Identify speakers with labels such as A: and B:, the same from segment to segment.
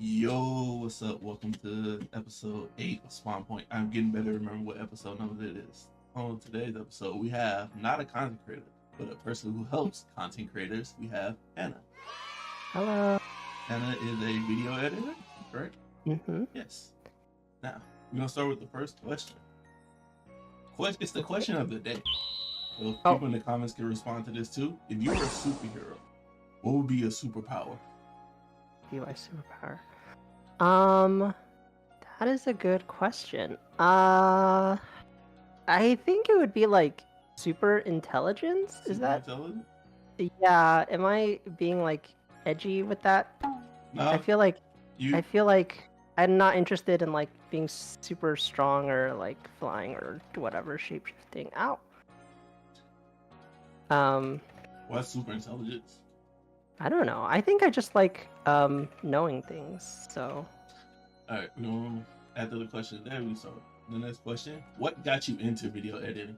A: Yo, what's up? Welcome to episode 8 of Spawn Point. I'm getting better to remember what episode number it is. On today's episode, we have not a content creator, but a person who helps content creators. We have Hannah.
B: Hello.
A: Hannah is a video editor, correct?
B: Mm-hmm.
A: Yes. Now, we're going to start with the first question. It's the question of the day. So people in the comments can respond to this too. If you were a superhero, what would be your superpower?
B: Be my superpower. That is a good question. I think it would be like super intelligence. Is that?
A: Intelligent?
B: Yeah. Am I being like edgy with that?
A: No.
B: I feel like I'm not interested in like being super strong or like flying or whatever, shapeshifting. Ow.
A: What's super intelligence?
B: I don't know. I think I just like knowing things. So.
A: All right, we're gonna add to the question there. So the next question: what got you into video editing?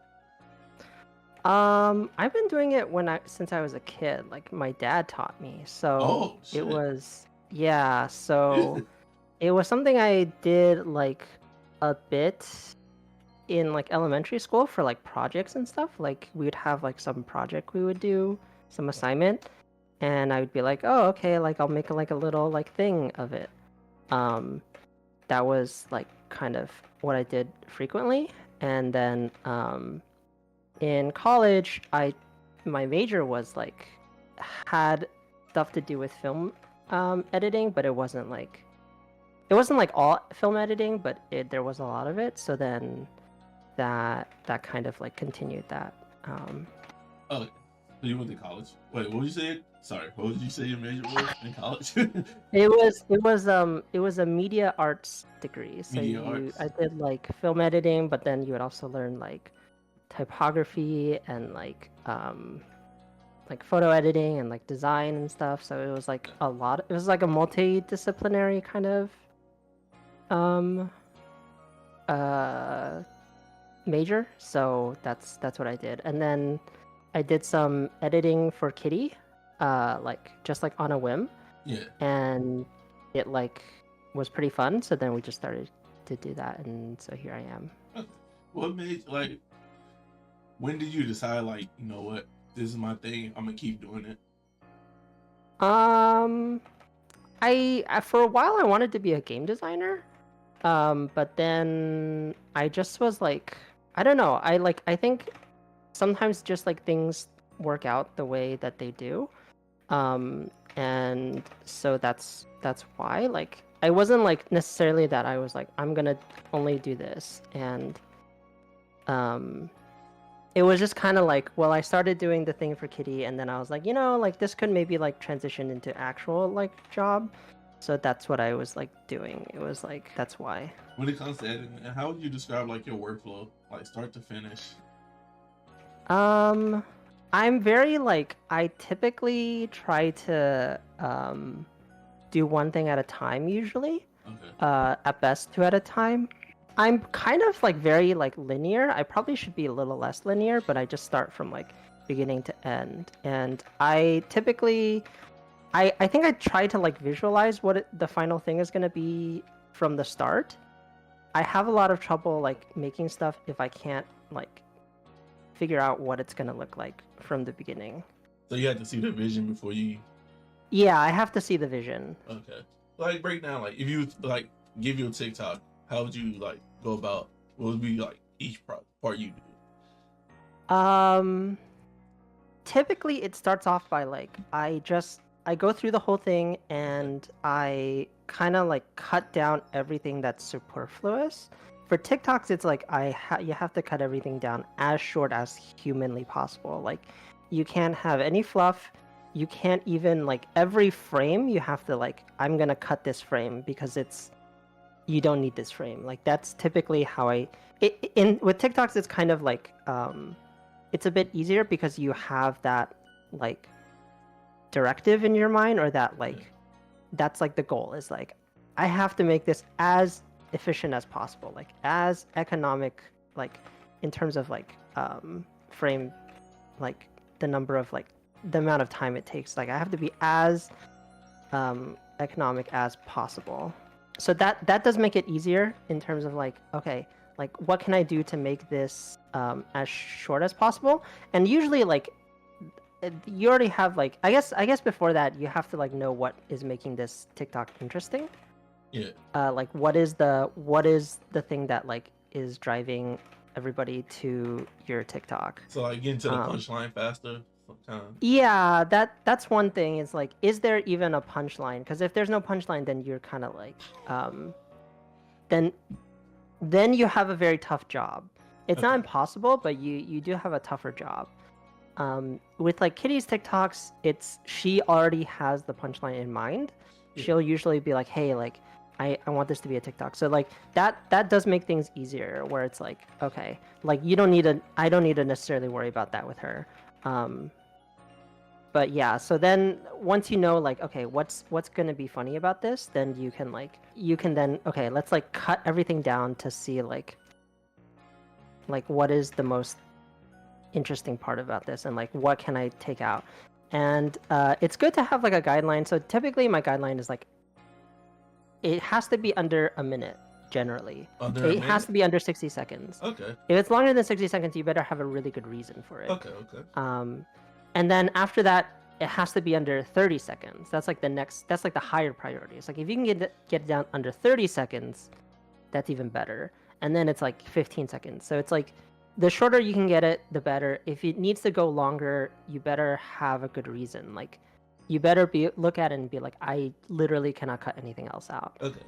B: I've been doing it since I was a kid. Like my dad taught me. So it was So it was something I did like a bit in like elementary school for like projects and stuff. Like we would have like some project we would do, some assignment, and I would be like, oh, okay, like I'll make like a little like thing of it. That was like kind of what I did frequently. And then in college, my major was like had stuff to do with film editing, but it wasn't like all film editing, but there was a lot of it. So then that kind of like continued that.
A: Oh, so you went to college. Wait, what did you say? Sorry, what did you say your major was in college?
B: it was a media arts degree. So I did like film editing, but then you would also learn like typography and like photo editing and like design and stuff. So it was like a lot. It was like a multidisciplinary kind of major. So that's what I did. And then I did some editing for Kitty, like just like on a whim.
A: Yeah.
B: And it like was pretty fun. So then we just started to do that, and so here I am.
A: What made like? When did you decide like, you know what, this is my thing, I'm gonna keep doing it?
B: I for a while I wanted to be a game designer, but then I just was like, I don't know, I think sometimes just like things work out the way that they do, and so that's why, like, I wasn't like necessarily that I was like I'm gonna only do this, and it was just kind of like, well, I started doing the thing for Kitty, and then I was like, like this could maybe like transition into actual like job. So that's what I was like doing. It was like, that's why.
A: When it comes to editing, how would you describe like your workflow, like start to finish?
B: I'm very like, I typically try to do one thing at a time usually.
A: Okay.
B: At best 2 at a time. I'm kind of like very like linear. I probably should be a little less linear, but I just start from like beginning to end. And I typically, I think I try to like visualize what the final thing is going to be from the start. I have a lot of trouble like making stuff if I can't like figure out what it's going to look like from the beginning.
A: So you have to see the vision before you...
B: Yeah, I have to see the vision.
A: Okay. Like break down, like if you like give you a TikTok, how would you like go about, what would be like each part you
B: do? Typically it starts off by like, I go through the whole thing and I kind of like cut down everything that's superfluous. For TikToks, it's like you have to cut everything down as short as humanly possible. Like you can't have any fluff. You can't even like every frame you have to like, I'm gonna cut this frame because you don't need this frame. Like that's typically how with TikToks it's kind of like it's a bit easier because you have that like directive in your mind, or that like that's like the goal is like I have to make this as efficient as possible, like as economic, like in terms of like frame, like the number of like the amount of time it takes. Like I have to be as economic as possible. So that does make it easier in terms of like, okay, like what can I do to make this as short as possible? And usually like you already have like I guess before that you have to like know what is making this TikTok interesting.
A: Yeah.
B: Like what is the thing that like is driving everybody to your TikTok?
A: So like getting to the punchline faster sometimes.
B: Yeah, that's one thing. Is like, is there even a punchline? Because if there's no punchline, then you're kind of like, then you have a very tough job. It's not impossible, but you do have a tougher job. With like Kitty's TikToks, she already has the punchline in mind. She'll usually be like, hey, like I want this to be a TikTok. So like that does make things easier where it's like, okay, like I don't need to necessarily worry about that with her. But yeah, so then once you know like, okay, what's gonna be funny about this, then you can then, okay, let's like cut everything down to see like what is the most interesting part about this and like what can I take out. And it's good to have like a guideline. So typically my guideline is like, it has to be under a minute generally. It has to be under 60 seconds.
A: Okay.
B: If it's longer than 60 seconds, you better have a really good reason for it.
A: Okay.
B: And then after that, it has to be under 30 seconds. That's like the higher priority. It's like if you can get it down under 30 seconds, that's even better. And then it's like 15 seconds. So it's like the shorter you can get it, the better. If it needs to go longer, you better have a good reason. Like you better look at it and be like, I literally cannot cut anything else out.
A: Okay.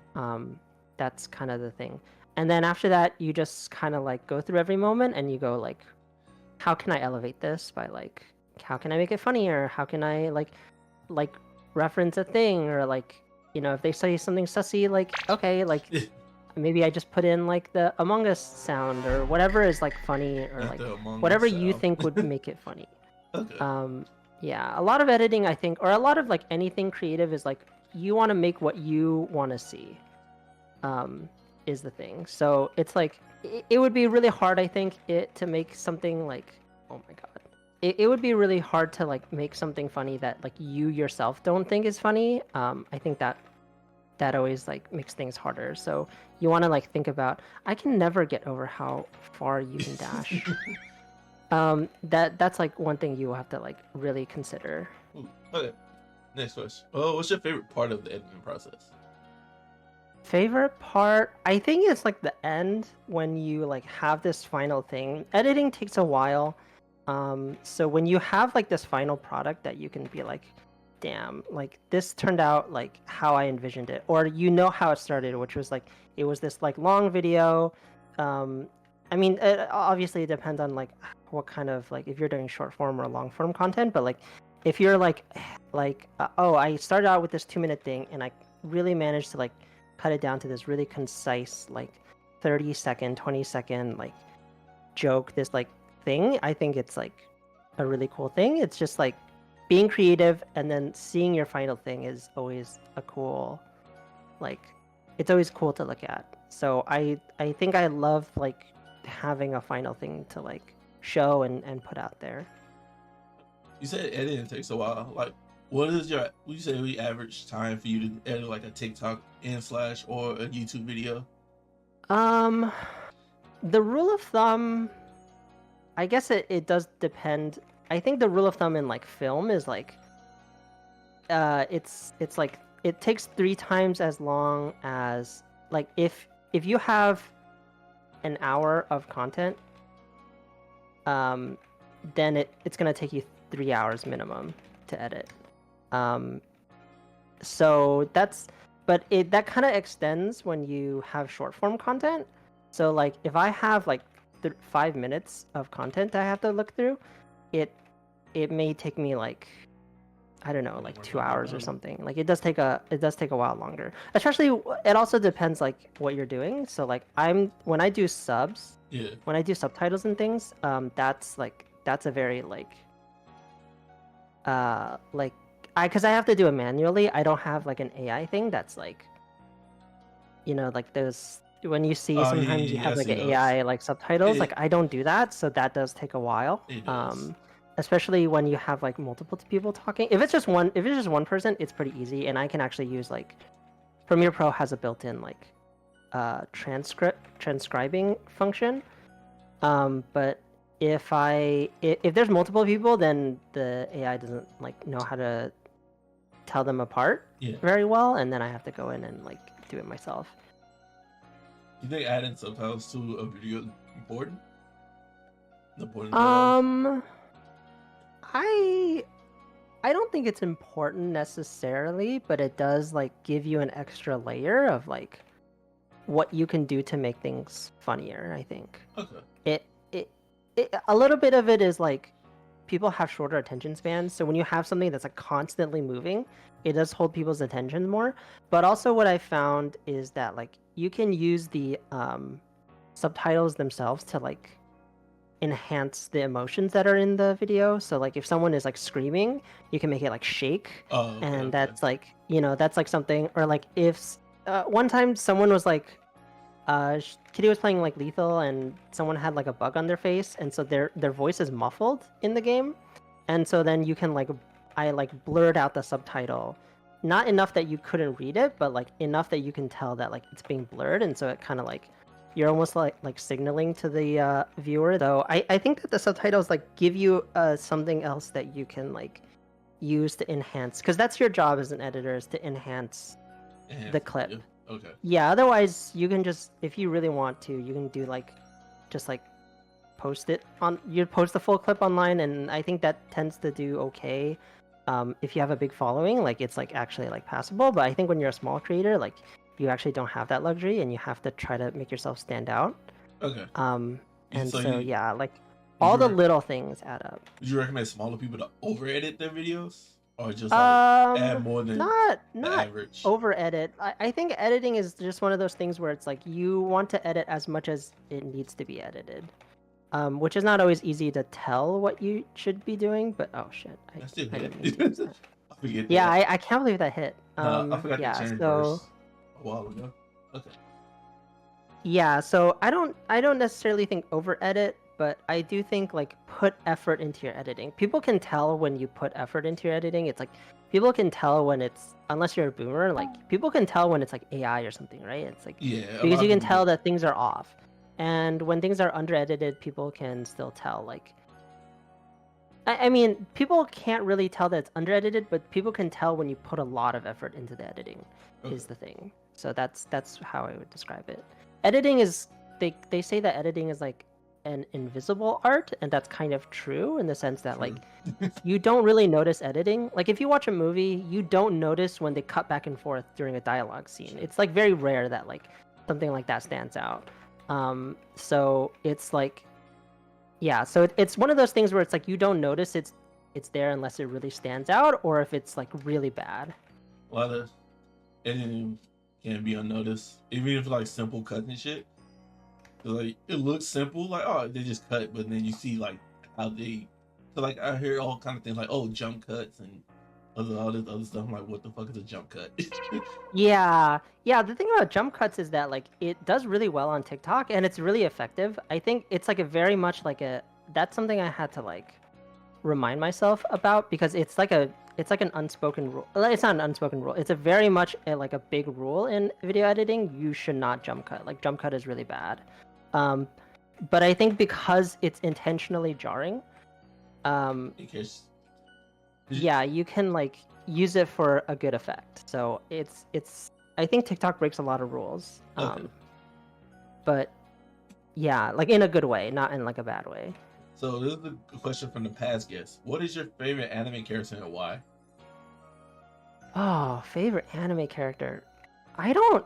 B: That's kind of the thing. And then after that, you just kind of like go through every moment and you go like, how can I elevate this by like, how can I make it funnier? How can I like reference a thing, or like, you know, if they say something sussy, like, okay, like maybe I just put in like the Among Us sound or whatever is like funny, or like whatever you think would make it funny.
A: Okay.
B: Yeah, a lot of editing, I think, or a lot of like anything creative is like you want to make what you want to see, is the thing. So it's like it would be really hard, I think, to make something like, oh my god, it would be really hard to like make something funny that like you yourself don't think is funny. I think that always like makes things harder. So you want to like think about, I can never get over how far you can dash. That's like one thing you have to like really consider.
A: Okay. Next question. Oh, what's your favorite part of the editing process?
B: Favorite part, I think it's like the end when you like have this final thing. Editing takes a while. So when you have like this final product that you can be like, damn, like this turned out like how I envisioned it, or you know how it started, which was like it was this like long video. I mean, obviously it depends on like what kind of, like if you're doing short form or long form content, but like if you're like oh, I started out with this 2-minute thing and I really managed to like cut it down to this really concise like 30-second, 20-second like joke, this like thing, I think it's like a really cool thing. It's just like being creative and then seeing your final thing is always a cool, like it's always cool to look at. So I think I love like having a final thing to like show and put out there.
A: You said editing takes a while. Like, what is would you say the average time for you to edit like a TikTok / or a YouTube video?
B: The rule of thumb, I guess it does depend. I think the rule of thumb in like film is like, it's like it takes 3 times as long as like if you have an hour of content, then it's gonna take you 3 hours minimum to edit. So that kind of extends when you have short form content. So like if I have like 5 minutes of content I have to look through, it may take me like, I don't know, like 2 hours or something. Like it does take a while longer. Especially, it also depends like what you're doing. So like when I do subs, when I do subtitles and things, that's a very because I have to do it manually. I don't have like an AI thing that's like, you know, like those, when you see sometimes you have like an AI like subtitles, like I don't do that, so that does take a while. especially when you have like multiple people talking. If it's just one person, it's pretty easy, and I can actually use like Premiere Pro has a built-in like transcribing function. But if there's multiple people, then the AI doesn't like know how to tell them apart very well, and then I have to go in and like do it myself.
A: You think adding subtitles to a video is important?
B: I don't think it's important necessarily, but it does like give you an extra layer of like what you can do to make things funnier, I think.
A: Okay.
B: A little bit of it is like people have shorter attention spans, so when you have something that's like constantly moving, it does hold people's attention more. But also what I found is that like you can use the subtitles themselves to like enhance the emotions that are in the video. So like if someone is like screaming, you can make it like shake. And that's like, that's like something. Or like if one time someone was like Kitty was playing like Lethal and someone had like a bug on their face, and so their voice is muffled in the game, and so then you can like I like blurred out the subtitle, not enough that you couldn't read it, but like enough that you can tell that like it's being blurred, and so it kind of like you're almost like signaling to the viewer. Though I think that the subtitles like give you something else that you can like use to enhance, because that's your job as an editor, is to enhance the clip.
A: Yeah. Okay.
B: Yeah, otherwise you can just, if you really want to, you can do like just like post the full clip online, and I think that tends to do okay. If you have a big following, like it's like actually like passable. But I think when you're a small creator, like you actually don't have that luxury, and you have to try to make yourself stand out.
A: Okay.
B: And so yeah, like all the little things add up.
A: Would you recommend smaller people to over edit their videos? Or just like add more than
B: not
A: the average?
B: Over edit. I think editing is just one of those things where it's like you want to edit as much as it needs to be edited, which is not always easy to tell what you should be doing. But oh shit, I didn't mean to use that. Yeah, I can't believe that hit.
A: I forgot to change verse a while ago. Okay.
B: Yeah, so I don't necessarily think over edit, but I do think like put effort into your editing. People can tell when you put effort into your editing. It's like people can tell when it's, unless you're a boomer, like people can tell when it's like AI or something, right? It's like because you can tell that things are off. And when things are under edited, people can still tell. Like I mean, people can't really tell that it's under edited, but people can tell when you put a lot of effort into the editing is the thing. So that's how I would describe it. Editing is, they say that editing is like an invisible art, and that's kind of true in the sense that like you don't really notice editing. Like if you watch a movie, you don't notice when they cut back and forth during a dialogue scene. It's like very rare that like something like that stands out. So it's like, yeah, so it's one of those things where it's like you don't notice it's there unless it really stands out, or if it's like really bad.
A: A lot of editing can be unnoticed, even if like simple cuts and shit. Like it looks simple, like oh they just cut, but then you see like how they, so like I hear all kind of things like oh jump cuts and all this other stuff. I'm like, what the fuck is a jump cut?
B: Yeah. The thing about jump cuts is that like it does really well on TikTok, and it's really effective. I think it's like a very much like that's something I had to like remind myself about, because it's like an unspoken rule. It's not an unspoken rule. It's a very much like a big rule in video editing. You should not jump cut. Like jump cut is really bad. But I think because it's intentionally jarring, yeah, you can like use it for a good effect. So it's I think TikTok breaks a lot of rules. But yeah, like in a good way, not in like a bad way.
A: So this is a question from the past guest. What is your favorite anime character and why?
B: Oh, favorite anime character. I don't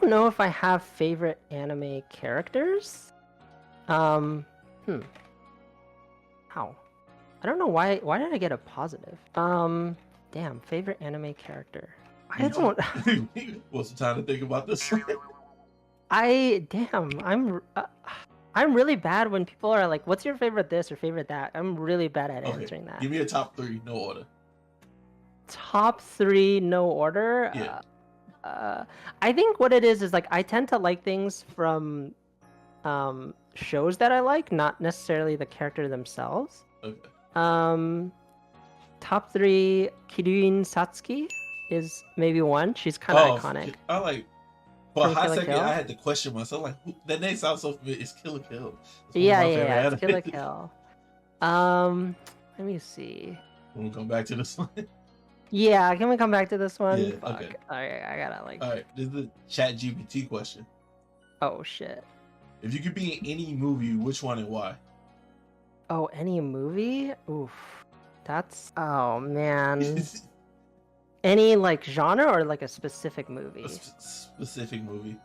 B: know if I have favorite anime characters. How? I don't know why did I get a positive? Damn, favorite anime character. I don't
A: Want some time to think about this?
B: I'm really bad when people are like, what's your favorite this or favorite that? I'm really bad at answering that.
A: Give me a top 3, no order.
B: Top 3, no order?
A: Yeah.
B: I think what it is like I tend to like things from shows that I like, not necessarily the character themselves.
A: Okay.
B: Top 3, Kiryuin Satsuki is maybe one. She's kind of iconic.
A: I like. For a
B: From
A: hot
B: Kill la
A: second,
B: Kill.
A: I had to question myself. Like, that name sounds so familiar. It's Kill la Kill. It's one
B: Yeah,
A: of my favorite
B: it's
A: anime.
B: Kill la Kill. Let me see.
A: We'll come back to this one.
B: Yeah, can we come back to this one?
A: Yeah,
B: Fuck.
A: okay.
B: Alright, I gotta like.
A: All right, this is the Chat GPT question.
B: Oh shit.
A: If you could be in any movie, which one and why?
B: Oh, any movie? Oof. That's. Oh man. Any like genre or like a specific movie?
A: Specific movie.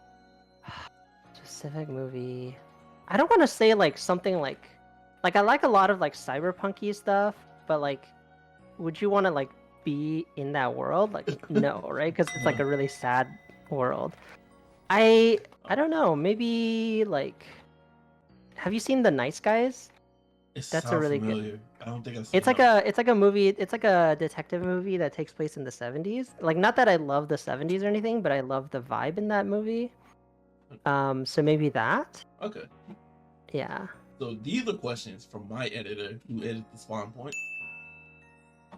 B: Specific movie. I don't want to say like something like I like a lot of like cyberpunky stuff, but like, would you want to like be in that world? Like, no, right? Because it's like a really sad world. I don't know. Maybe like, have you seen The Nice Guys?
A: That's a really familiar. I don't think I've seen
B: It's like a movie. It's like a detective movie that takes place in the 70s. Like, not that I love the 70s or anything, but I love the vibe in that movie. So maybe that.
A: Okay.
B: Yeah.
A: So these are questions from my editor who edited the Spawn Point.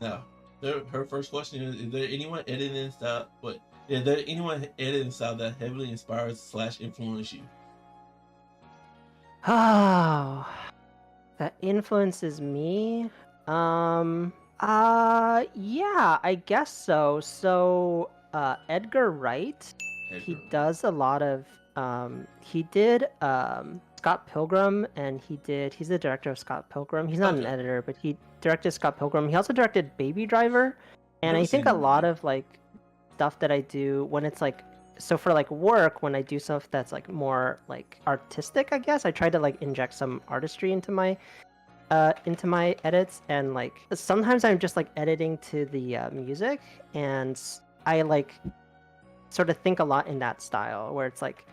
A: Now, her first question is there anyone editing style? But is there anyone editing style that heavily inspires / influences you?
B: Oh, that influences me. Yeah, I guess so. So, Edgar Wright, he does a lot of, he did, Scott Pilgrim, and he's the director of Scott Pilgrim. He's not an editor, but he directed Scott Pilgrim. He also directed Baby Driver, and I think a lot of, like, stuff that I do when it's, like, so for, like, work, when I do stuff that's, like, more, like, artistic, I guess, I try to, like, inject some artistry into my edits, and like sometimes I'm just like editing to the music, and I like sort of think a lot in that style where it's like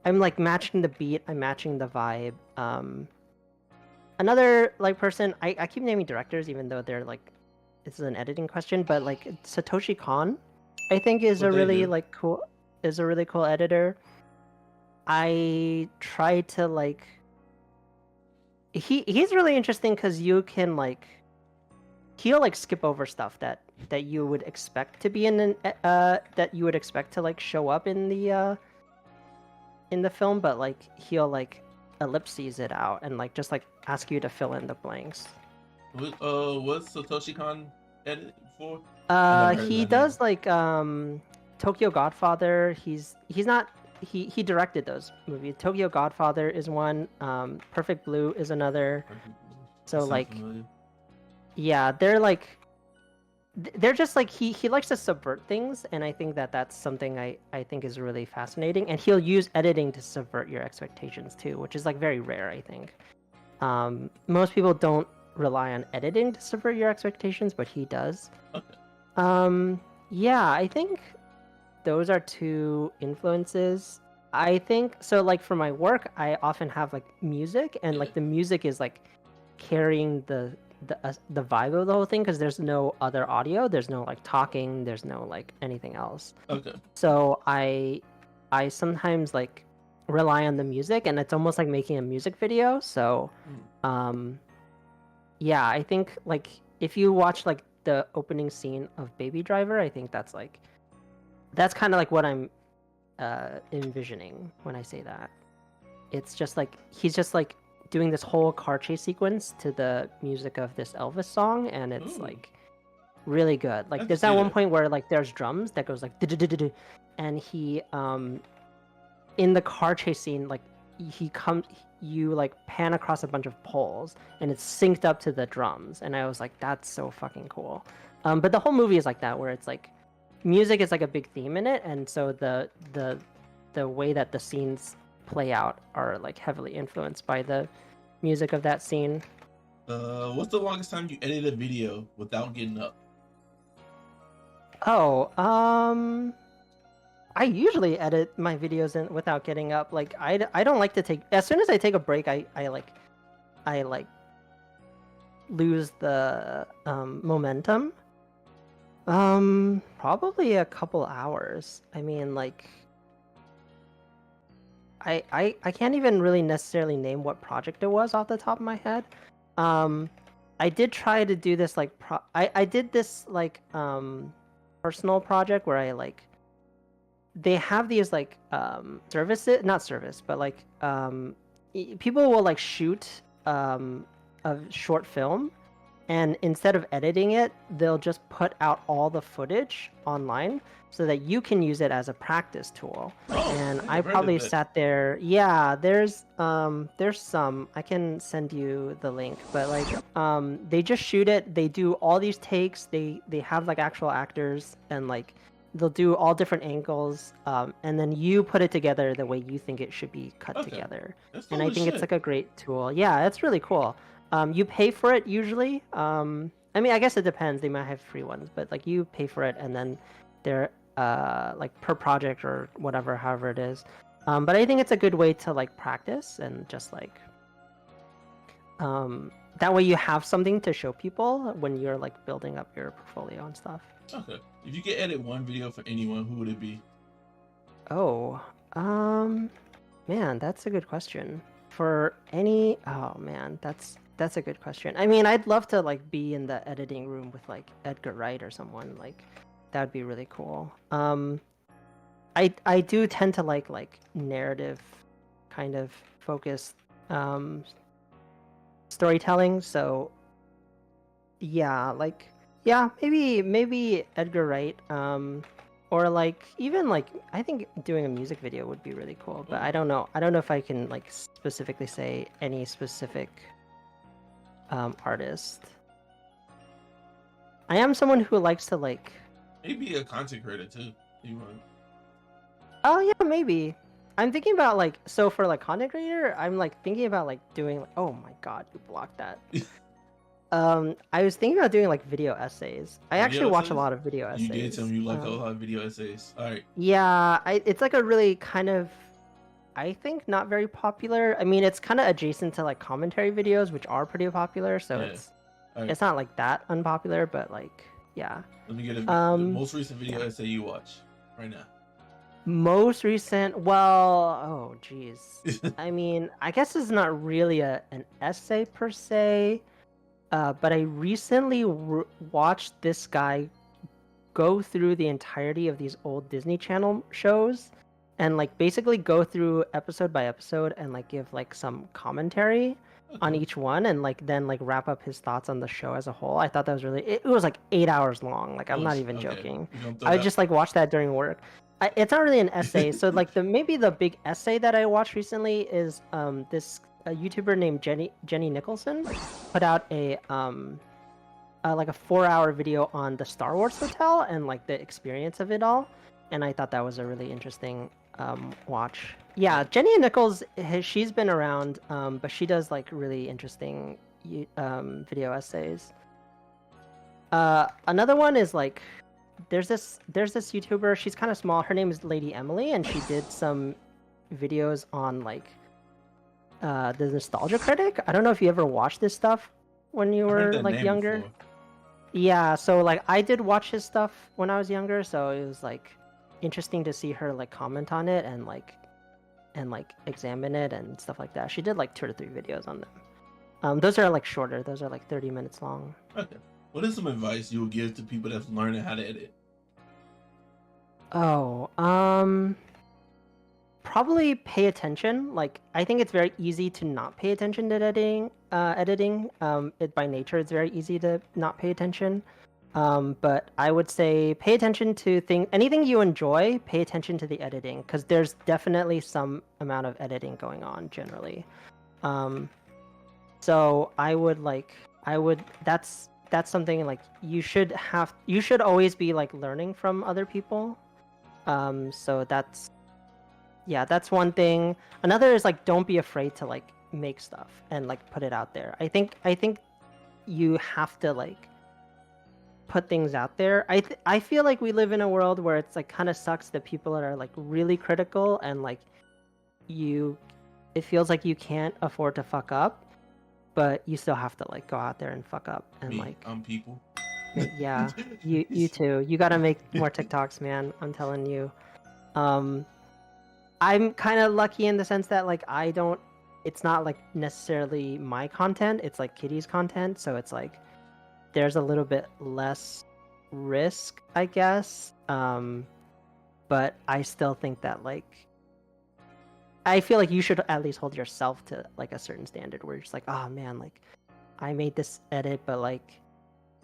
B: I'm like matching the beat, I'm matching the vibe. Another like person, I keep naming directors even though they're like, this is an editing question, but like Satoshi Kon I think is a really cool editor. I try to like he's really interesting because you can like he'll like skip over stuff that you would expect to be in an that you would expect to like show up in the film, but like he'll like ellipses it out and like just like ask you to fill in the blanks.
A: What's Satoshi Kon edit for?
B: He does like Tokyo Godfather. He's not he directed those movies. Tokyo Godfather is one. Perfect Blue is another. So like, yeah, they're just like he likes to subvert things, and I think that's something I think is really fascinating. And he'll use editing to subvert your expectations too, which is like very rare, I think. Most people don't rely on editing to subvert your expectations, but he does.
A: Okay.
B: Yeah, I think those are two influences. I think so. Like for my work, I often have like music, and like the music is like carrying the vibe of the whole thing because there's no other audio, there's no like talking, there's no like anything else.
A: Okay.
B: So I sometimes like rely on the music, and it's almost like making a music video. So, yeah, I think like if you watch like the opening scene of Baby Driver, I think that's kind of like what I'm envisioning when I say that. It's just like he's just like doing this whole car chase sequence to the music of this Elvis song, and it's like really good. Like there's that one point where like there's drums that goes like and he in the car chase scene, like you like pan across a bunch of poles and it's synced up to the drums, and I was like, that's so fucking cool. But the whole movie is like that, where it's like music is like a big theme in it, and so the way that the scenes play out are like heavily influenced by the music of that scene.
A: What's the longest time you edited a video without getting up?
B: I usually edit my videos without getting up. Like I don't like to take, as soon as I take a break, I lose the momentum. Probably a couple hours. I mean, like I can't even really necessarily name what project it was off the top of my head. I did try to do this like I did this like personal project where I like they have these like services, not service, but like people will like shoot a short film, and instead of editing it, they'll just put out all the footage online so that you can use it as a practice tool.
A: Oh,
B: And
A: I
B: I
A: never heard of
B: probably
A: that.
B: sat there. Yeah, there's some. I can send you the link, but like they just shoot it. They do all these takes. They have like actual actors, and like they'll do all different angles, and then you put it together the way you think it should be cut
A: Okay,
B: together.
A: that's
B: And
A: cool
B: I
A: as
B: think it's
A: shit.
B: like a great tool. Yeah, it's really cool. You pay for it usually. I mean, I guess it depends. They might have free ones, but like you pay for it, and then they're like per project or whatever, however it is. But I think it's a good way to like practice and just like that way you have something to show people when you're like building up your portfolio and stuff.
A: Okay, if you could edit one video for anyone, who would it be?
B: Oh, man, that's a good question. For any, oh man, that's a good question. I mean, I'd love to like be in the editing room with like Edgar Wright or someone like that would be really cool. I do tend to like narrative kind of focused storytelling, so yeah, like yeah, maybe Edgar Wright, or like even like I think doing a music video would be really cool, but
A: Oh,
B: I don't know if I can like specifically say any specific artist. I am someone who likes to like,
A: maybe a content creator too. You want?
B: oh yeah, maybe. I'm thinking about like, so for like content creator, I'm like thinking about like doing like, oh my god, you blocked that. I was thinking about doing like video essays. I actually
A: Video
B: watch a
A: essays?
B: lot of video
A: You did tell
B: essays.
A: me you like a lot of video essays. All right.
B: Yeah, it's like a really kind of, I think not very popular. I mean, it's kind of adjacent to like commentary videos, which are pretty popular. So
A: Yeah. All right.
B: it's not like that unpopular, but like yeah.
A: Let me get the
B: Um,
A: most recent video
B: yeah.
A: essay you watch right now.
B: Most recent, well, oh geez. I mean, I guess it's not really an essay per se, but I recently watched this guy go through the entirety of these old Disney Channel shows and like basically go through episode by episode and like give like some commentary on
A: Okay.
B: each one and like then like wrap up his thoughts on the show as a whole. I thought that was really it was like 8 hours long. Like I'm
A: Oh,
B: not even
A: okay.
B: joking.
A: You gonna throw
B: I would
A: that?
B: just like watch that during work. It's not really an essay. So like the maybe the big essay that I watched recently is this a YouTuber named Jenny Nicholson put out a like a 4-hour video on the Star Wars hotel and like the experience of it all, and I thought that was a really interesting watch. Yeah, Jenny Nichols, she's been around, but she does like really interesting video essays. Another one is like there's this YouTuber. She's kind of small. Her name is Lady Emily, and she did some videos on like the Nostalgia Critic. I don't know if you ever watched this stuff when you
A: I heard
B: were
A: that
B: like
A: name
B: younger.
A: before.
B: Yeah, so like I did watch his stuff when I was younger, so it was like interesting to see her like comment on it and like examine it and stuff like that. She did like 2 or 3 videos on them. Those are like shorter. Those are like 30 minutes long.
A: Okay. What is some advice you would give to people that's learning how to edit?
B: Oh, probably pay attention. Like I think it's very easy to not pay attention to editing. It by nature it's very easy to not pay attention. But I would say pay attention to anything you enjoy, pay attention to the editing because there's definitely some amount of editing going on generally. So I would that's something like you should always be like learning from other people. So that's one thing. Another is like don't be afraid to like make stuff and like put it out there. I think you have to like put things out there. I feel like we live in a world where it's like kind of sucks that people are like really critical and like it feels like you can't afford to fuck up, but you still have to like go out there and fuck up and
A: Me,
B: like
A: I'm people.
B: yeah, you too. You got to make more TikToks, man. I'm telling you. I'm kind of lucky in the sense that like I don't. It's not like necessarily my content. It's like Kitty's content, so it's like there's a little bit less risk, I guess. But I still think that like I feel like you should at least hold yourself to like a certain standard where you're just like, oh man, like I made this edit, but like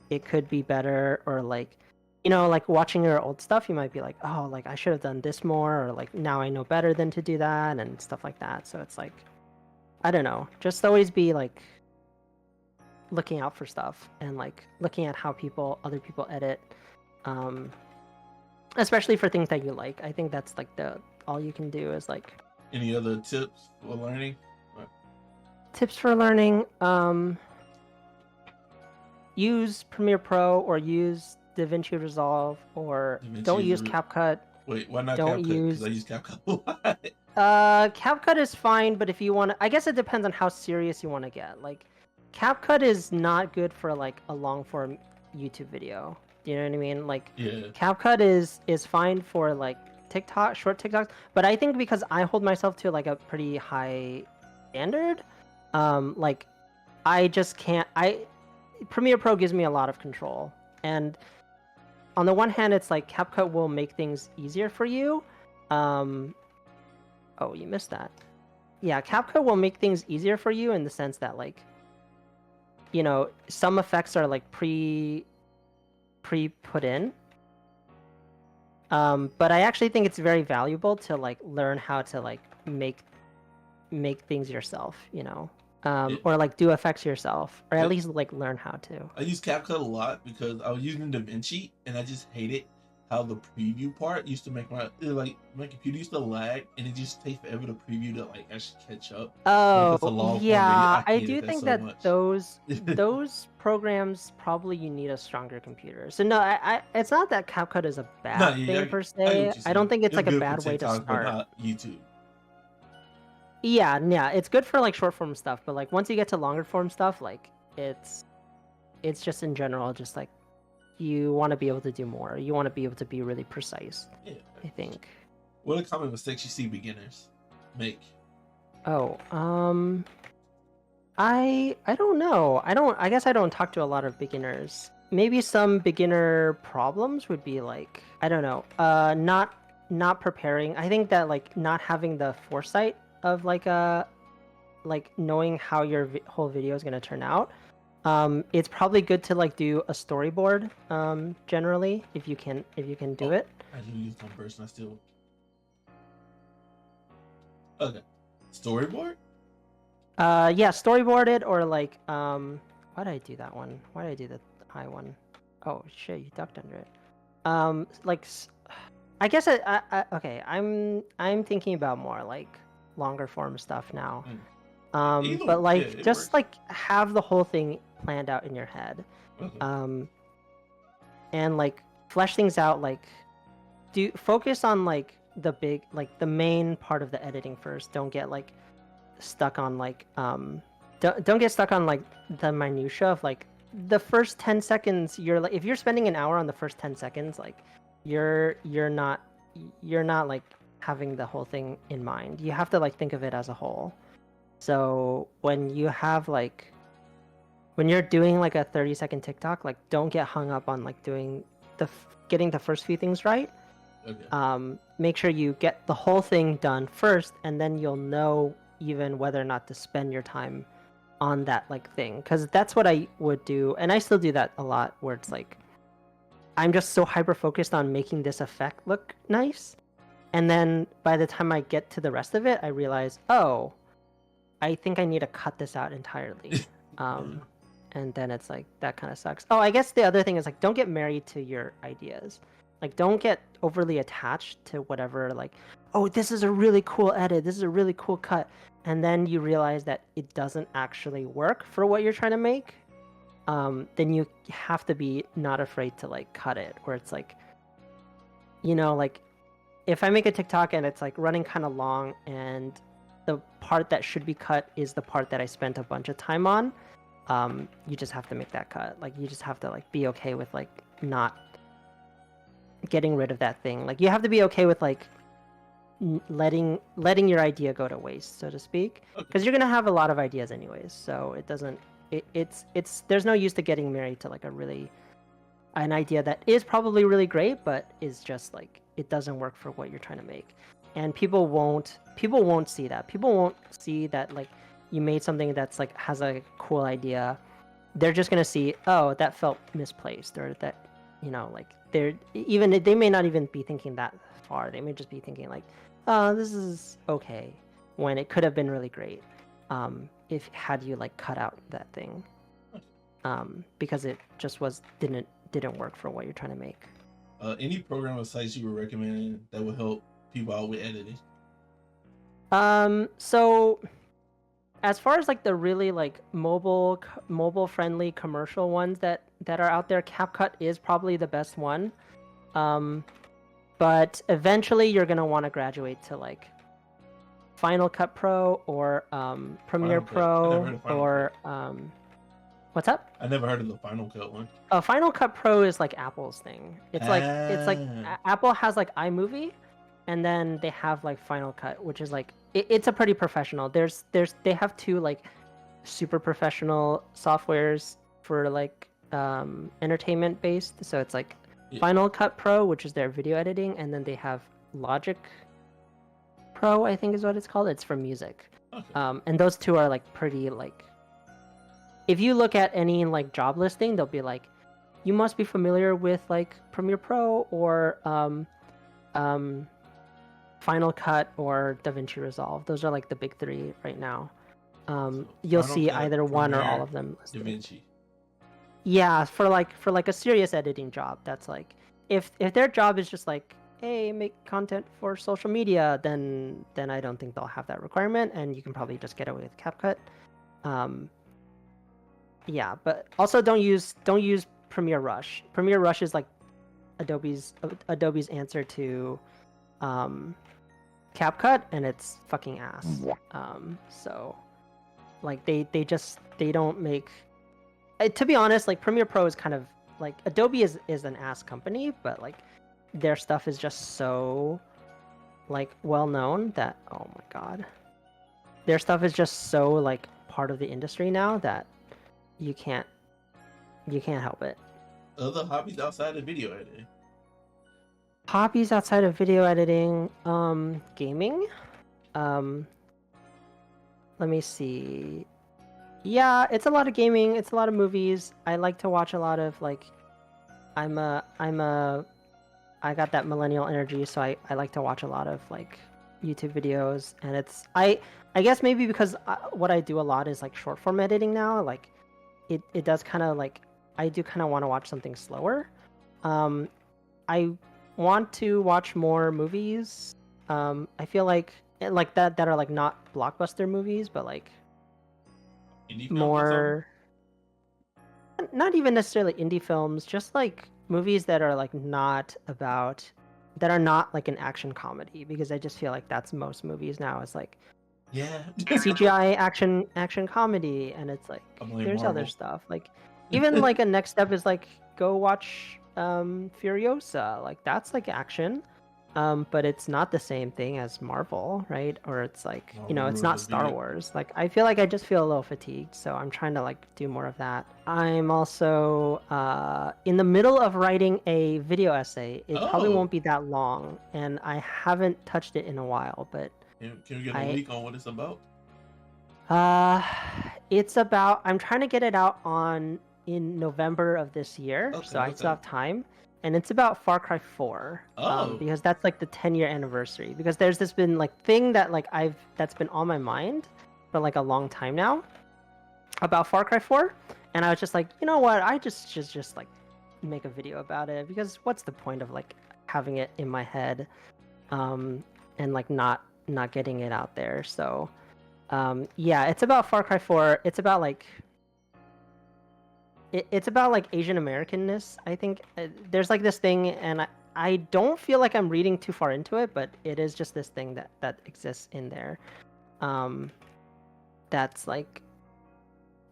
B: it could be better, or like like watching your old stuff, you might be like, oh, like I should have done this more, or like now I know better than to do that and stuff like that. So it's like, I don't know, just always be like looking out for stuff and like looking at how other people edit, um, especially for things that you like. I think that's like the all you can do is like
A: Any other tips for learning?
B: tips for learning. Use Premiere Pro or use DaVinci Resolve, or don't use CapCut.
A: Wait, why not
B: don't
A: CapCut?
B: use
A: Because I use CapCut a lot.
B: CapCut is fine, but if you want to, I guess it depends on how serious you want to get. Like, CapCut is not good for like a long form YouTube video. Do you know what I mean? Like,
A: Yeah.
B: CapCut is fine for like TikTok, short TikToks, but I think because I hold myself to like a pretty high standard, like I just can't. Premiere Pro gives me a lot of control, and on the one hand, it's like CapCut will make things easier for you. Oh, you missed that. Yeah, CapCut will make things easier for you in the sense that like, some effects are like pre put in. But I actually think it's very valuable to like learn how to like make things yourself, or like do effects yourself, or at least like learn how to.
A: I use CapCut a lot because I was using DaVinci and I just hated how the preview part used to make my computer used to lag, and it just takes forever to preview to like actually catch up.
B: Oh, yeah, I do think
A: so
B: that
A: much.
B: those programs probably you need a stronger computer. So no, I it's not that CapCut is a bad thing per se. I don't think it's like a bad way to start.
A: But not YouTube.
B: Yeah, it's good for like short form stuff, but like once you get to longer form stuff, like it's just in general just like you want to be able to do more. You want to be able to be really precise.
A: Yeah.
B: I think.
A: What are common mistakes you see beginners make?
B: Oh, I don't know. I guess I don't talk to a lot of beginners. Maybe some beginner problems would be like, I don't know, not preparing. I think that like not having the foresight of like knowing how your whole video is going to turn out. It's probably good to like do a storyboard generally if you can do it.
A: I do use one person. I still okay. Storyboard?
B: Yeah, storyboard it, or like why did I do that one? Why did I do the high one? Oh shit, you ducked under it. Like I guess okay, I'm thinking about more like longer form stuff now. But like just
A: works.
B: like have the whole thing planned out in your head.
A: Okay.
B: And like flesh things out, like focus on like the main part of the editing first. Don't get like stuck on like don't get stuck on like the minutia of like the first 10 seconds. You're like, if you're spending an hour on the first 10 seconds, like you're not like having the whole thing in mind. You have to like think of it as a whole. So when you have like when you're doing like a 30-second TikTok, like don't get hung up on like doing getting the first few things right.
A: Okay.
B: Make sure you get the whole thing done first, and then you'll know even whether or not to spend your time on that like thing, because that's what I would do, and I still do that a lot, where it's like I'm just so hyper focused on making this effect look nice, and then by the time I get to the rest of it, I realize, oh, I think I need to cut this out entirely. And then it's like that kind of sucks. Oh, I guess the other thing is like don't get married to your ideas. Like don't get overly attached to whatever, like, oh, this is a really cool edit, this is a really cool cut, and then you realize that it doesn't actually work for what you're trying to make. Then you have to be not afraid to like cut it, where it's like, like if I make a TikTok and it's like running kind of long and the part that should be cut is the part that I spent a bunch of time on, you just have to make that cut. Like you just have to like be okay with like not getting rid of that thing. Like you have to be okay with like letting your idea go to waste, so to speak, because you're gonna have a lot of ideas anyways. So it doesn't. It's there's no use to getting married to like an idea that is probably really great, but is just like it doesn't work for what you're trying to make, and people won't see that. People won't see that like you made something that's like has a cool idea. They're just gonna see, oh, that felt misplaced, or that, like they may not even be thinking that far. They may just be thinking like, oh, this is okay, when it could have been really great, if had you like cut out that thing, because it just didn't work for what you're trying to make.
A: Any program or sites you would recommend that would help people out with editing?
B: So as far as like the really like mobile friendly commercial ones that are out there, CapCut is probably the best one. But eventually you're gonna want to graduate to like Final Cut Pro or Premiere Pro or what's up?
A: I never heard of the Final Cut one.
B: Final Cut Pro is like Apple's thing. It's like Apple has like iMovie, and then they have like Final Cut, which is like it's a pretty professional. They have two like super professional softwares for like entertainment based. So it's like Final Cut Pro, which is their video editing, and then they have Logic Pro, I think is what it's called. It's for music. Okay. And those two are like pretty like, if you look at any like job listing, they'll be like, you must be familiar with like Premiere Pro or Final Cut or DaVinci Resolve. Those are like the big three right now. You'll see either one or all of them listed. DaVinci. Yeah, for like a serious editing job, that's like if their job is just like, hey, make content for social media, then I don't think they'll have that requirement, and you can probably just get away with CapCut. Yeah, but also don't use Premiere Rush. Premiere Rush is like Adobe's answer to CapCut, and it's fucking ass. So like they don't make, to be honest, like Premiere Pro is kind of like, Adobe is an ass company, but like their stuff is just so like well known that, oh my god, their stuff is just so like part of the industry now that you can't help it.
A: Other hobbies outside of video editing?
B: Hobbies outside of video editing, gaming. Let me see. Yeah, it's a lot of gaming. It's a lot of movies. I like to watch a lot of like, I got that millennial energy, so I like to watch a lot of like YouTube videos, and it's I guess maybe because what I do a lot is like short form editing now. Like it does kind of like, I do kind of want to watch something slower. I want to watch more movies. I feel like that are like not blockbuster movies, but like
A: indie
B: more, not even necessarily indie films, just like movies that are like not like an action comedy, because I just feel like that's most movies now. It's like,
A: yeah,
B: CGI action comedy, and it's like there's Marvel. Other stuff like even like a next step is like go watch Furiosa, like that's like action, but it's not the same thing as Marvel, right? Or it's like, it's not Star Wars. Like I feel like I just feel a little fatigued, so I'm trying to like do more of that. I'm also in the middle of writing a video essay. It probably won't be that long, and I haven't touched it in a while, but
A: can we get a leak on what it's about?
B: It's about, I'm trying to get it out in November of this year, so I still have time. And it's about Far Cry 4, because that's like the 10-year anniversary. Because there's this been like thing that like that's been on my mind for like a long time now about Far Cry 4, and I was just like, you know what? I just like make a video about it, because what's the point of like having it in my head, and like not getting it out there. So yeah, it's about Far Cry 4. It's about like it's about like Asian Americanness. I think there's like this thing, and I don't feel like I'm reading too far into it, but it is just this thing that exists in there. That's like,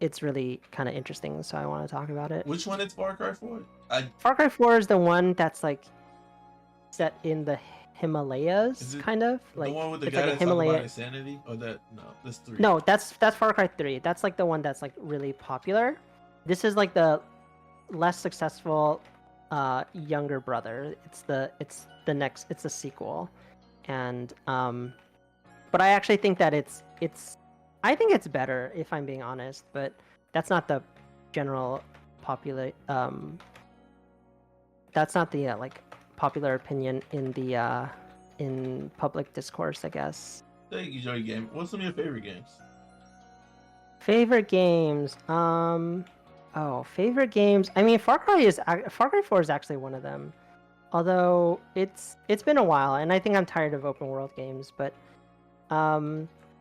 B: it's really kind of interesting, so I want to talk about it.
A: Which one is Far Cry 4?
B: Far Cry 4 is the one that's like set in the Himalayas,
A: Is it
B: kind of
A: the
B: like
A: one with the
B: it's
A: guy
B: like a
A: that's talking about
B: Himalaya.
A: insanity? Or that no, that's 3.
B: No, that's Far Cry 3. That's like the one that's like really popular. This is like the less successful younger brother. It's the sequel. And but I actually think that I think it's better, if I'm being honest, but that's not the general popular that's not the like popular opinion in public discourse, I guess.
A: Thank you, Joey Game. What's some of your favorite games?
B: Favorite games. Favorite games. I mean, Far Cry 4 is actually one of them. Although it's been a while, and I think I'm tired of open world games. But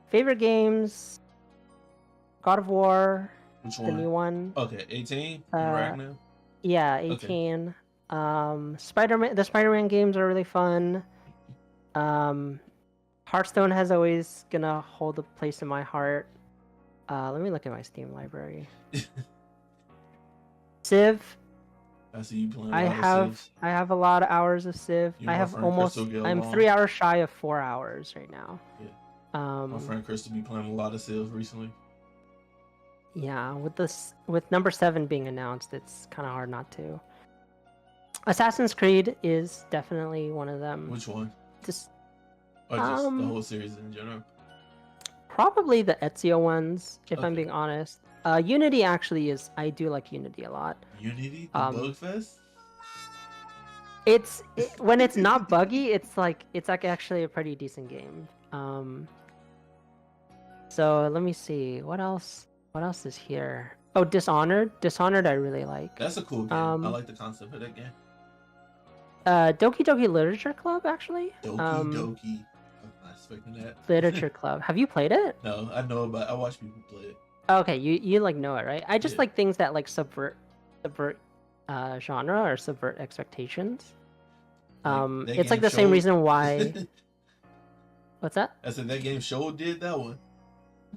B: favorite games. God of War,
A: Which
B: the
A: one?
B: new one.
A: Okay, 18 in
B: Uh,
A: Ragnar.
B: yeah,
A: Okay.
B: 18. Spider-Man. The Spider-Man games are really fun. Hearthstone has always gonna hold a place in my heart. Let me look at my Steam library. Civ.
A: I see you playing.
B: I have a lot of hours of Civ.
A: You and
B: I
A: my
B: have
A: friend
B: almost.
A: Crystal get
B: I'm
A: along.
B: 3 hours shy of 4 hours right now.
A: Yeah. My friend Crystal be playing a lot of Civ recently.
B: Yeah, with number 7 being announced, it's kind of hard not to. Assassin's Creed is definitely one of them.
A: Which one?
B: Just
A: Or just the whole series in general?
B: Probably the Ezio ones, if I'm
A: Okay.
B: being honest. Unity actually is. I do like Unity a lot.
A: Unity? The Bug Fest?
B: When it's not buggy, it's like actually a pretty decent game. So let me see what else is here. Oh, Dishonored I really like.
A: That's a cool game. I like the concept of that game.
B: Doki Doki Literature Club, actually.
A: Doki Doki. I'm not expecting that.
B: Literature Club. Have you played it?
A: No, I know about. I watch people play it.
B: Okay, you like know it, right? I just like things that like subvert genre or subvert expectations. It's like the same reason why. What's that?
A: I said that game show did that one.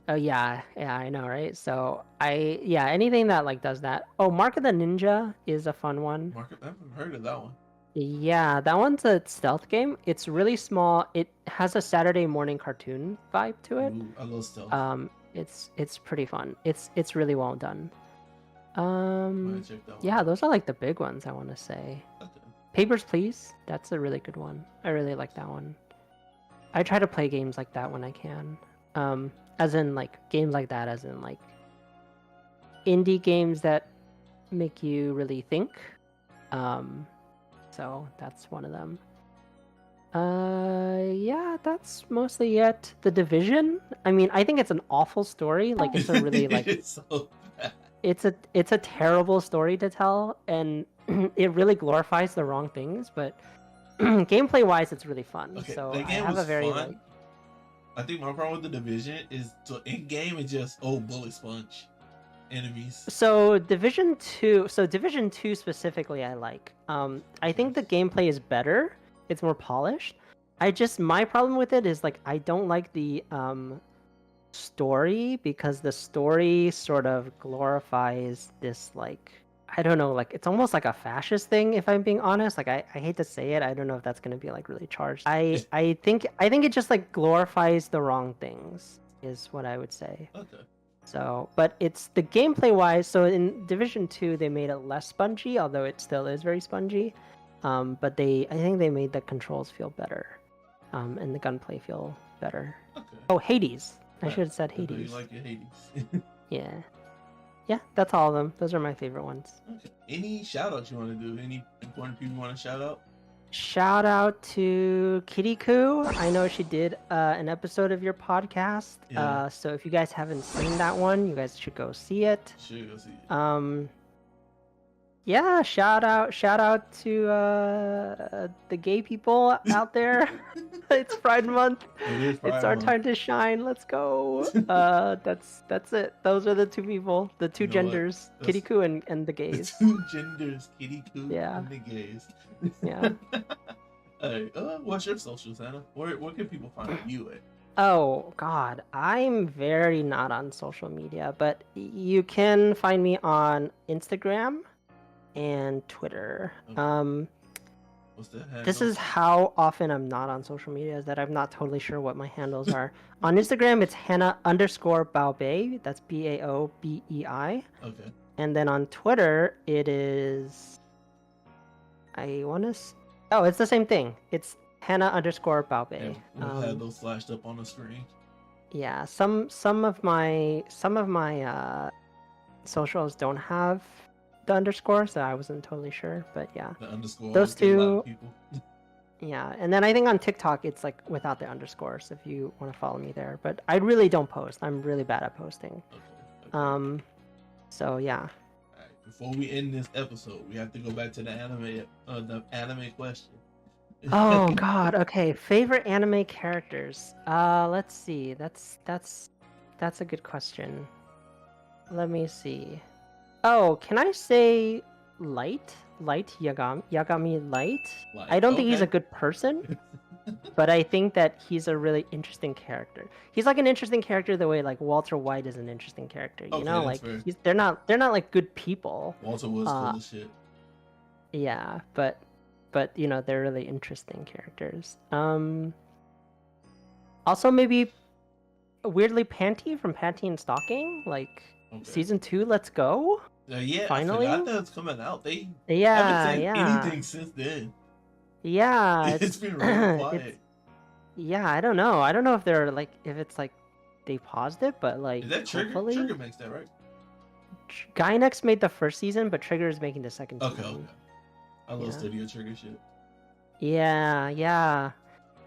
B: Oh yeah, I know, right? So anything that like does that. Oh, Mark of the Ninja is a fun one.
A: I haven't heard of that one.
B: Yeah, that one's a stealth game. It's really small. It has a Saturday morning cartoon vibe to it.
A: Ooh, I love stealth.
B: It's pretty fun. It's really well done.
A: Check that one
B: yeah,
A: out.
B: those are like the big ones I want to say.
A: Okay.
B: Papers, Please. That's a really good one. I really like that one. I try to play games like that when I can. As in like games like that, as in like indie games that make you really think. So that's one of them. Yeah, that's mostly it. The Division. I mean, I think it's an awful story. Like it's a really like
A: it's so bad.
B: It's a terrible story to tell, and it really glorifies the wrong things. But gameplay wise, it's really fun.
A: Okay,
B: so
A: that game
B: I have
A: was
B: a very
A: fun.
B: like.
A: I think my problem with the Division is in game it's just bullet sponge enemies.
B: So Division 2 specifically I like. I think the gameplay is better. It's more polished. My problem with it is like I don't like the story, because the story sort of glorifies this like, I don't know, like it's almost like a fascist thing, if I'm being honest. Like I hate to say it. I don't know if that's gonna be like really charged. I think it just like glorifies the wrong things, is what I would say.
A: Okay.
B: So, but it's the gameplay wise. So in Division 2, they made it less spongy, although it still is very spongy. But I think they made the controls feel better, and the gunplay feel better.
A: Okay.
B: Oh, Hades. I should have said
A: I know
B: Hades.
A: you like your Hades.
B: Yeah, that's all of them. Those are my favorite ones.
A: Okay. Any shout outs you want to do? Any important people you want to shout out?
B: Shout out to Kirikou. I know she did an episode of your podcast.
A: Yeah.
B: So if you guys haven't seen that one, you guys should go see it.
A: Should go see it.
B: Yeah, shout out to the gay people out there. It's Pride Month. It's our time to shine. Let's go. That's it. Those are the two people, the two genders, Kirikou and the gays.
A: The two genders, Kirikou and the gays.
B: Yeah.
A: Hey, what's your socials, Hannah? Where can people find you at?
B: Oh God, I'm very not on social media, but you can find me on Instagram and Twitter.
A: Okay. What's that handle?
B: This is how often I'm not on social media, is that I'm not totally sure what my handles are. On Instagram, it's Hana_Baobei. That's Baobei.
A: Okay.
B: And then on Twitter, it is. Oh, it's the same thing. It's Hana_Baobei.
A: Yeah, we'll have those flashed up on the screen.
B: Yeah, some of my socials don't have the underscore, so I wasn't totally sure. But yeah,
A: The underscore.
B: those
A: get a lot
B: two.
A: of people.
B: Yeah, and then I think on TikTok it's like without the underscores if you want to follow me there. But I really don't post. I'm really bad at posting.
A: Okay.
B: So yeah.
A: All right. Before we end this episode, we have to go back to the anime question.
B: Oh God. Okay. Favorite anime characters. Let's see. That's a good question. Let me see. Oh, can I say Light? Yagami Light? I don't think he's a good person, but I think that he's a really interesting character. He's like an interesting character the way like Walter White is an interesting character. You know, like they're not like good people.
A: Walter was cool as shit.
B: Yeah, but you know they're really interesting characters. Also maybe weirdly Panty from Panty and Stocking, like season 2. Let's go.
A: Yeah,
B: finally.
A: I forgot that it's coming out. They
B: haven't
A: said anything since then.
B: Yeah,
A: it's been really quiet.
B: Yeah, I don't know. I don't know if they're like if it's like they paused it, but like
A: is that Trigger?
B: Hopefully...
A: Trigger makes that, right?
B: Gainax made the first season, but Trigger is making the second season.
A: Okay. I love Studio Trigger shit.
B: Yeah.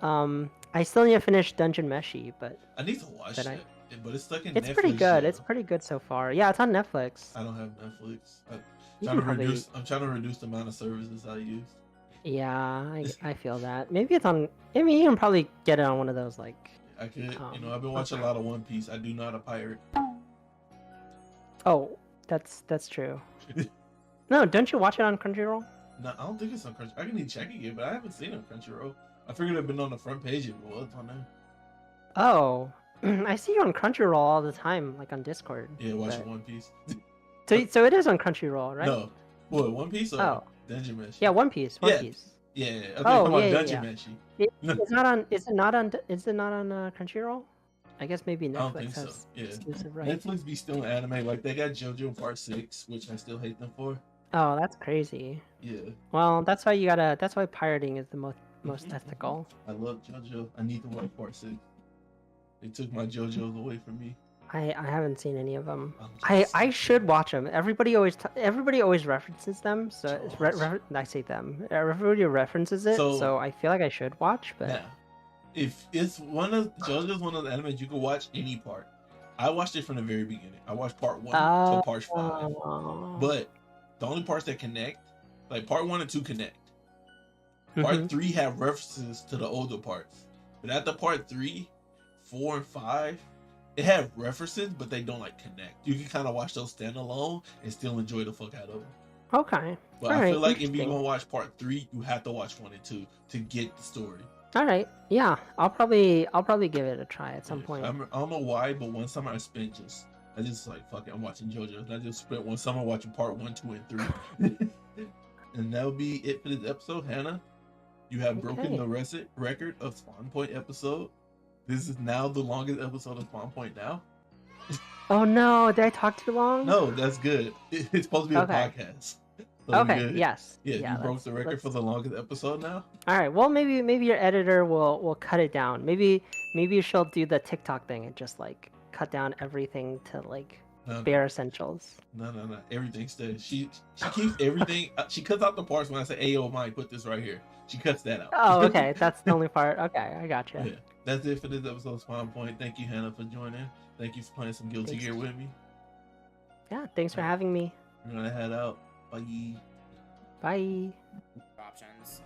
B: I still need to finish Dungeon Meshi, but
A: I need to watch it. But it's stuck in
B: It's
A: Netflix.
B: Pretty good.
A: Yet.
B: It's pretty good so far. Yeah, it's on Netflix.
A: I don't have Netflix. I'm trying to reduce the amount of services I use.
B: Yeah, I feel that. Maybe it's on. I mean, you can probably get it on one of those like.
A: I could. I've been watching a lot of One Piece. I do know how to pirate.
B: Oh, that's true. No, don't you watch it on Crunchyroll?
A: No, I don't think it's on Crunchyroll. I can need checking it, but I haven't seen it on Crunchyroll. I figured it'd been on the front page if it was on there.
B: Oh, I see you on Crunchyroll all the time, like on Discord.
A: Yeah, watching One Piece.
B: So it is on Crunchyroll, right?
A: No, what, One Piece or Dungeon Meshi?
B: Yeah, One Piece. One Piece.
A: Yeah. Okay, Dungeon Meshi.
B: It's not on. Is it not on Crunchyroll? I guess maybe Netflix
A: I don't think
B: has
A: so. Yeah.
B: exclusive rights.
A: Netflix be still anime. Like they got JoJo Part 6, which I still hate them for.
B: Oh, that's crazy.
A: Yeah.
B: Well, that's why pirating is the most ethical.
A: I love JoJo. I need to watch Part 6. They took my JoJo's away from me.
B: I haven't seen any of them. I should watch them. Everybody always references them, so I say them. Everybody references it, so I feel like I should watch. But
A: now, if it's JoJo's one of the animes you can watch any part. I watched it from the very beginning. I watched part 1 to part 5, but the only parts that connect, like part 1 and 2 connect. Part 3 have references to the older parts, but after part 3, 4, and 5. It have references, but they don't like connect. You can kind of watch those standalone and still enjoy the fuck out of them.
B: Okay.
A: But I feel like if you're gonna watch part 3, you have to watch 1 and 2 to get the story.
B: All right. Yeah, I'll probably give it a try at some point.
A: I don't know why, but one summer I just like fuck it, I'm watching JoJo. And I just spent one summer watching part 1, 2, and 3. And that'll be it for this episode, Hannah. You have broken the record of Spawn Point episode. This is now the longest episode of Spawn Point now.
B: Oh no, did I talk too long?
A: No, that's good. It's supposed to be a podcast. So
B: okay, yes.
A: Yeah, you broke the record for the longest episode now?
B: Alright, well maybe your editor will cut it down. Maybe she'll do the TikTok thing and just like cut down everything to like bare essentials.
A: No. Everything stays. She keeps everything. She cuts out the parts when I say, "Hey, yo, Mike, put this right here." She cuts that out.
B: Oh, okay. That's the only part. Okay, I gotcha.
A: Yeah, that's it for this episode of Spawn Point. Thank you, Hannah, for joining. Thank you for playing some Guilty Gear with me.
B: Yeah, thanks for having me.
A: We're gonna head out. Bye.
B: Bye.
C: Options.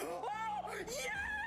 C: Oh, yeah!